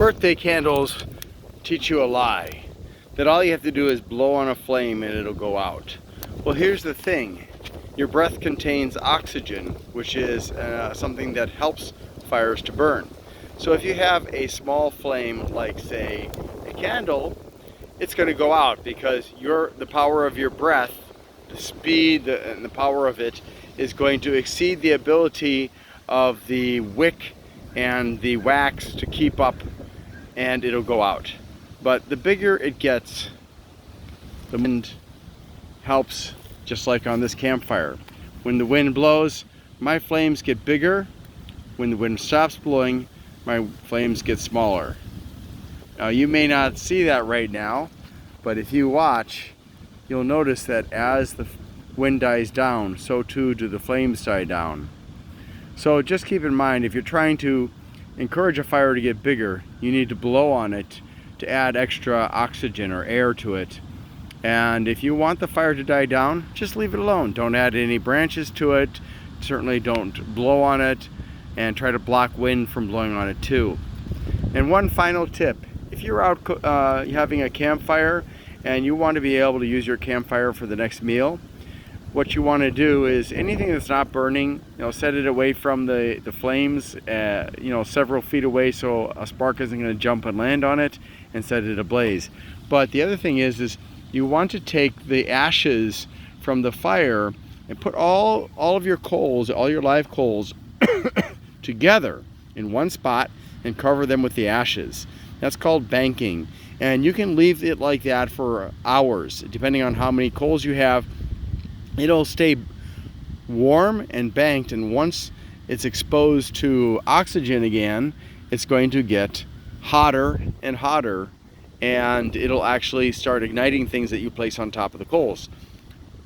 Birthday candles teach you a lie, that all you have to do is blow on a flame and it'll go out. Well, here's the thing. Your breath contains oxygen, which is something that helps fires to burn. So if you have a small flame, like say a candle, it's going to go out because the power of your breath, the speed and the power of it is going to exceed the ability of the wick and the wax to keep up, and it'll go out. But the bigger it gets, the wind helps, just like on this campfire. When the wind blows, my flames get bigger. When the wind stops blowing, my flames get smaller. Now you may not see that right now, but if you watch, you'll notice that as the wind dies down, so too do the flames die down. So just keep in mind, if you're trying to encourage a fire to get bigger, you need to blow on it to add extra oxygen or air to it. And if you want the fire to die down, just leave it alone. Don't add any branches to it. Certainly don't blow on it, and try to block wind from blowing on it too. And one final tip, if you're out having a campfire and you want to be able to use your campfire for the next meal, what you want to do is anything that's not burning, set it away from the flames, several feet away, so a spark isn't going to jump and land on it, and set it ablaze. But the other thing is you want to take the ashes from the fire and put all of your coals, all your live coals together in one spot and cover them with the ashes. That's called banking. And you can leave it like that for hours, depending on how many coals you have. It'll stay warm and banked, and once it's exposed to oxygen again, it's going to get hotter and hotter, and it'll actually start igniting things that you place on top of the coals.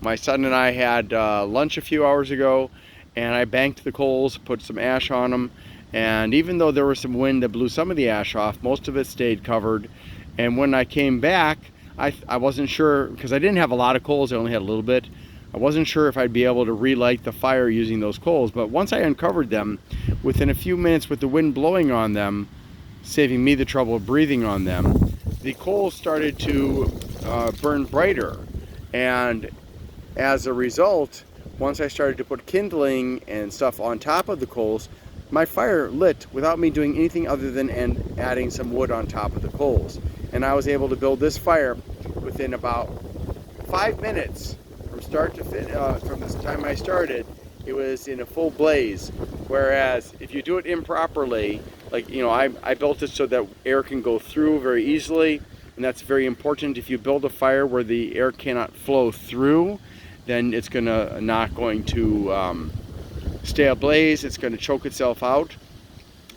My son and I had lunch a few hours ago, and I banked the coals, put some ash on them, and even though there was some wind that blew some of the ash off, most of it stayed covered. And when I came back, I wasn't sure, because I didn't have a lot of coals, I only had a little bit. I wasn't sure if I'd be able to relight the fire using those coals, but once I uncovered them, within a few minutes with the wind blowing on them, saving me the trouble of breathing on them, the coals started to burn brighter. And as a result, once I started to put kindling and stuff on top of the coals, my fire lit without me doing anything other than adding some wood on top of the coals. And I was able to build this fire within about 5 minutes. From start to finish, from the time I started, it was in a full blaze. Whereas if you do it improperly, like I built it so that air can go through very easily, and that's very important. If you build a fire where the air cannot flow through, then it's not going to stay ablaze. It's going to choke itself out.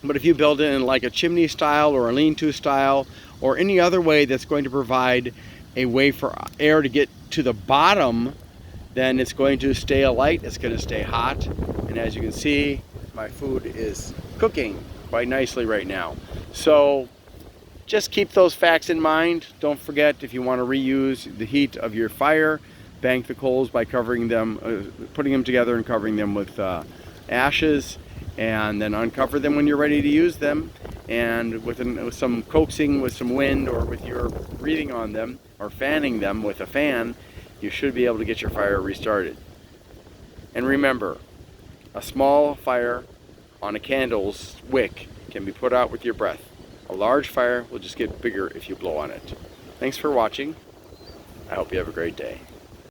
But if you build it in like a chimney style or a lean-to style, or any other way that's going to provide a way for air to get to the bottom, then it's going to stay alight, it's going to stay hot. And as you can see, my food is cooking quite nicely right now. So just keep those facts in mind. Don't forget, if you want to reuse the heat of your fire, bank the coals by covering them, putting them together and covering them with ashes, and then uncover them when you're ready to use them. And with some coaxing, with some wind, or with your breathing on them, or fanning them with a fan, you should be able to get your fire restarted. And remember, a small fire on a candle's wick can be put out with your breath. A large fire will just get bigger if you blow on it. Thanks for watching. I hope you have a great day.